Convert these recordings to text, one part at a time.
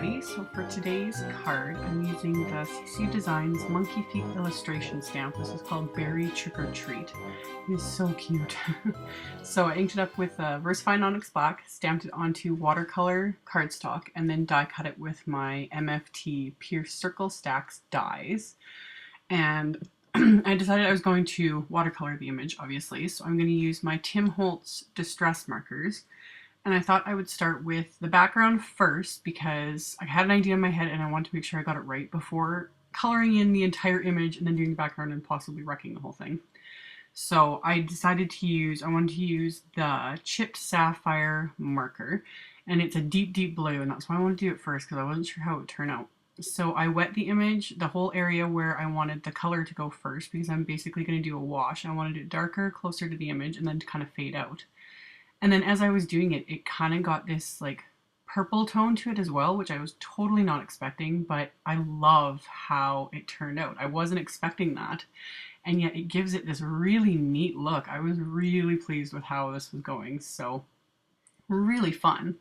everybody. So for today's card, I'm using the CC Designs Monkey Feet illustration stamp. This is called Berry Trick or Treat. It is so cute. So I inked it up with VersaFine Onyx Black, stamped it onto watercolor cardstock, and then die cut it with my MFT Pierce Circle Stacks dies. And I decided I was going to watercolor the image, obviously, so I'm going to use my Tim Holtz Distress markers. And I thought I would start with the background first because I had an idea in my head and I wanted to make sure I got it right before coloring in the entire image and then doing the background and possibly wrecking the whole thing. So I decided to use, I wanted to use the Chipped Sapphire marker, and it's a deep, deep blue, and that's why I wanted to do it first because I wasn't sure how it would turn out. So I wet the image, the whole area where I wanted the color to go first, because I'm basically going to do a wash. I wanted it darker, closer to the image, and then to kind of fade out. And then as I was doing it, it kind of got this like purple tone to it as well, which I was totally not expecting, but I love how it turned out. I wasn't expecting that, and yet it gives it this really neat look. I was really pleased with how this was going, so really fun.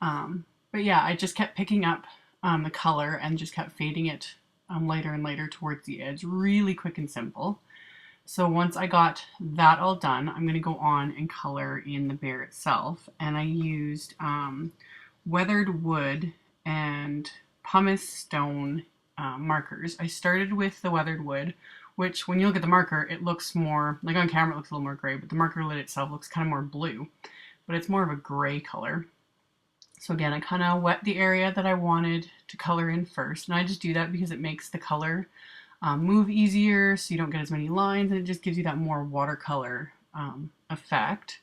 But yeah, I just kept picking up the color and just kept fading it later and later towards the edge, really quick and simple. So once I got that all done, I'm going to go on and color in the bear itself. And I used weathered wood and pumice stone markers. I started with the weathered wood, which when you look at the marker, it looks more, like on camera it looks a little more gray, but the marker lid itself looks kind of more blue, but it's more of a gray color. So again, I kind of wet the area that I wanted to color in first, and I just do that because it makes the color move easier, so you don't get as many lines, and it just gives you that more watercolor effect.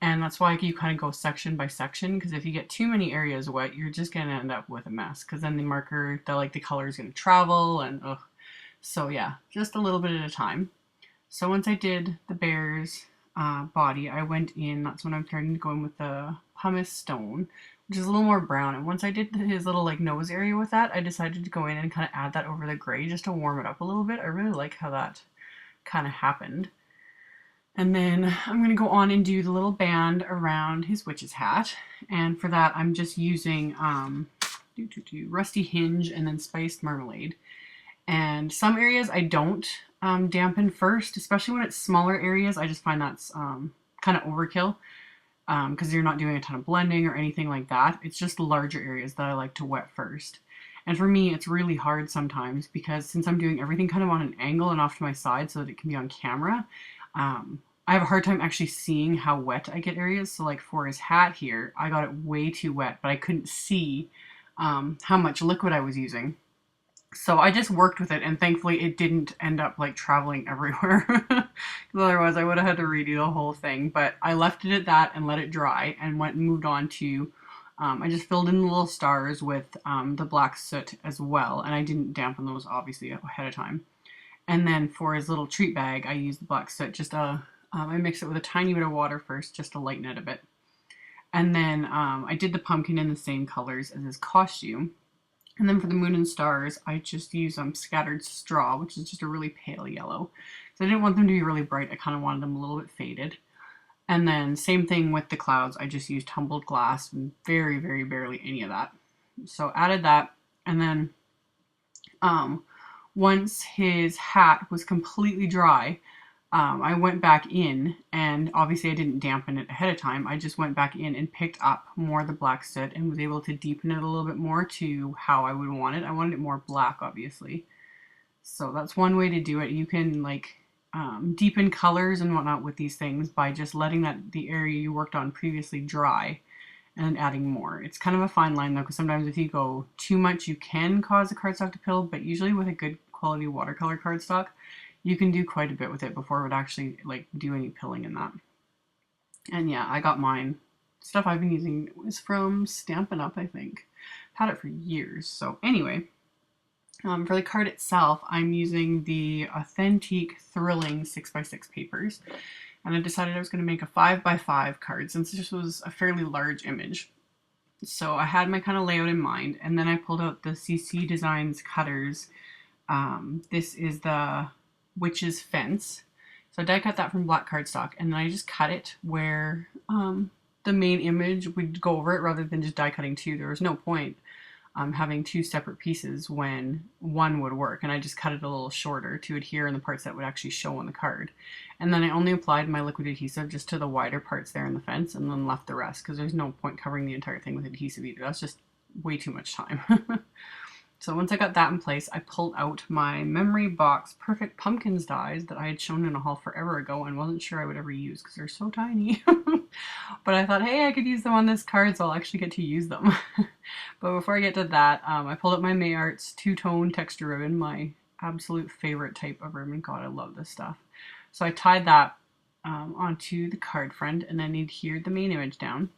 And that's why you kind of go section by section, because if you get too many areas wet, you're just going to end up with a mess, because then the marker, the color is going to travel, and ugh. So yeah, just a little bit at a time. So once I did the bear's body, I went in, that's when I'm starting to go in with the pumice stone, which is a little more brown. And once I did his little like nose area with that, I decided to go in and kind of add that over the gray just to warm it up a little bit. I really like how that kind of happened. And then I'm going to go on and do the little band around his witch's hat. And for that, I'm just using Rusty Hinge and then Spiced Marmalade. And some areas I don't dampen first, especially when it's smaller areas. I just find that's kind of overkill. Because you're not doing a ton of blending or anything like that. It's just the larger areas that I like to wet first. And for me, it's really hard sometimes because since I'm doing everything kind of on an angle and off to my side so that it can be on camera, I have a hard time actually seeing how wet I get areas. So like for his hat here, I got it way too wet, but I couldn't see how much liquid I was using. So I just worked with it, and thankfully it didn't end up like traveling everywhere. Because otherwise I would have had to redo the whole thing. But I left it at that and let it dry and went and moved on to, I just filled in the little stars with the black soot as well. And I didn't dampen those obviously ahead of time. And then for his little treat bag, I used the black soot. Just I mixed it with a tiny bit of water first just to lighten it a bit. And then I did the pumpkin in the same colors as his costume. And then for the moon and stars, I just use Scattered Straw, which is just a really pale yellow. So I didn't want them to be really bright. I kind of wanted them a little bit faded. And then same thing with the clouds. I just used Tumbled Glass, very, very barely any of that. So added that. And then once his hat was completely dry, I went back in, and obviously I didn't dampen it ahead of time. I just went back in and picked up more of the black soot and was able to deepen it a little bit more to how I would want it. I wanted it more black, obviously. So that's one way to do it. You can like deepen colors and whatnot with these things by just letting the area you worked on previously dry and adding more. It's kind of a fine line though, because sometimes if you go too much, you can cause the cardstock to pill, but usually with a good quality watercolor cardstock, you can do quite a bit with it before it would actually like do any pilling in that. And yeah, I got mine. Stuff I've been using is from Stampin' Up, I think. I've had it for years. So anyway, for the card itself, I'm using the Authentique Thrilling 6x6 papers. And I decided I was going to make a 5x5 card since this was a fairly large image. So I had my kind of layout in mind, and then I pulled out the CC Designs cutters. This is the Witch's Fence. So I die cut that from black cardstock, and then I just cut it where the main image would go over it rather than just die cutting two. There was no point having two separate pieces when one would work, and I just cut it a little shorter to adhere in the parts that would actually show on the card. And then I only applied my liquid adhesive just to the wider parts there in the fence, and then left the rest because there's no point covering the entire thing with adhesive either. That's just way too much time. So once I got that in place, I pulled out my Memory Box Perfect Pumpkins dies that I had shown in a haul forever ago and wasn't sure I would ever use because they're so tiny. But I thought, hey, I could use them on this card, so I'll actually get to use them. But before I get to that, I pulled up my AmyR's two-tone texture ribbon, my absolute favorite type of ribbon. God, I love this stuff. So I tied that onto the card front and then adhered the main image down.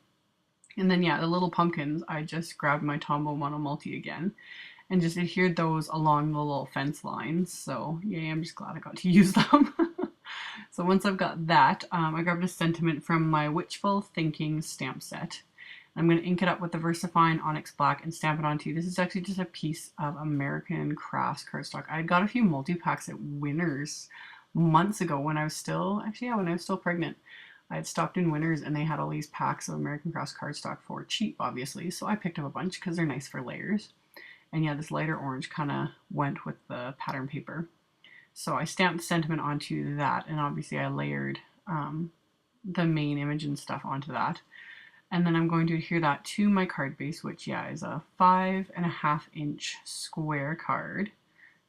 And then, yeah, the little pumpkins, I just grabbed my Tombow Mono Multi again and just adhered those along the little fence lines. So, yay, I'm just glad I got to use them. So once I've got that, I grabbed a sentiment from my Witchful Thinking stamp set. I'm going to ink it up with the VersaFine Onyx Black and stamp it onto. This is actually just a piece of American Crafts cardstock. I got a few multi-packs at Winners months ago when I was still, when I was still pregnant. I had stopped in Winners and they had all these packs of American Crafts cardstock for cheap, obviously. So I picked up a bunch because they're nice for layers. And yeah, this lighter orange kind of went with the pattern paper. So I stamped the sentiment onto that, and obviously I layered the main image and stuff onto that. And then I'm going to adhere that to my card base, which, yeah, is a 5.5-inch square card,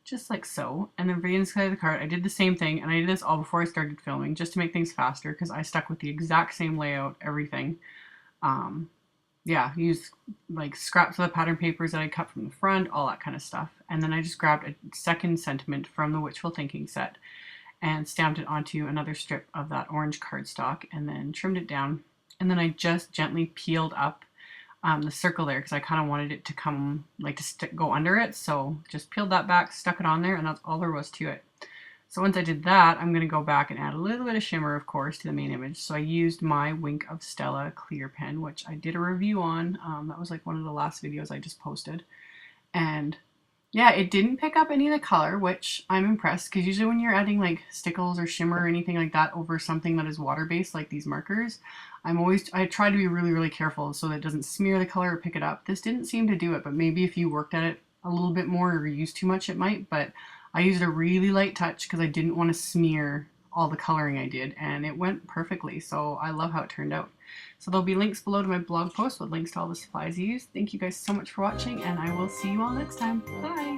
just like so. And then for the inside of the card, I did the same thing, and I did this all before I started filming, just to make things faster, because I stuck with the exact same layout, everything. Yeah, used like scraps of the pattern papers that I cut from the front, all that kind of stuff. And then I just grabbed a second sentiment from the Witchful Thinking set and stamped it onto another strip of that orange cardstock and then trimmed it down. And then I just gently peeled up the circle there because I kind of wanted it to come, like to go under it. So just peeled that back, stuck it on there, and that's all there was to it. So once I did that, I'm going to go back and add a little bit of shimmer, of course, to the main image. So I used my Wink of Stella clear pen, which I did a review on. That was like one of the last videos I just posted. And yeah, it didn't pick up any of the color, which I'm impressed, because usually when you're adding like stickles or shimmer or anything like that over something that is water-based, like these markers, I try to be really, really careful so that it doesn't smear the color or pick it up. This didn't seem to do it, but maybe if you worked at it a little bit more or used too much, it might, but I used a really light touch because I didn't want to smear all the coloring I did, and it went perfectly, so I love how it turned out. So there'll be links below to my blog post with links to all the supplies I used. Thank you guys so much for watching, and I will see you all next time. Bye!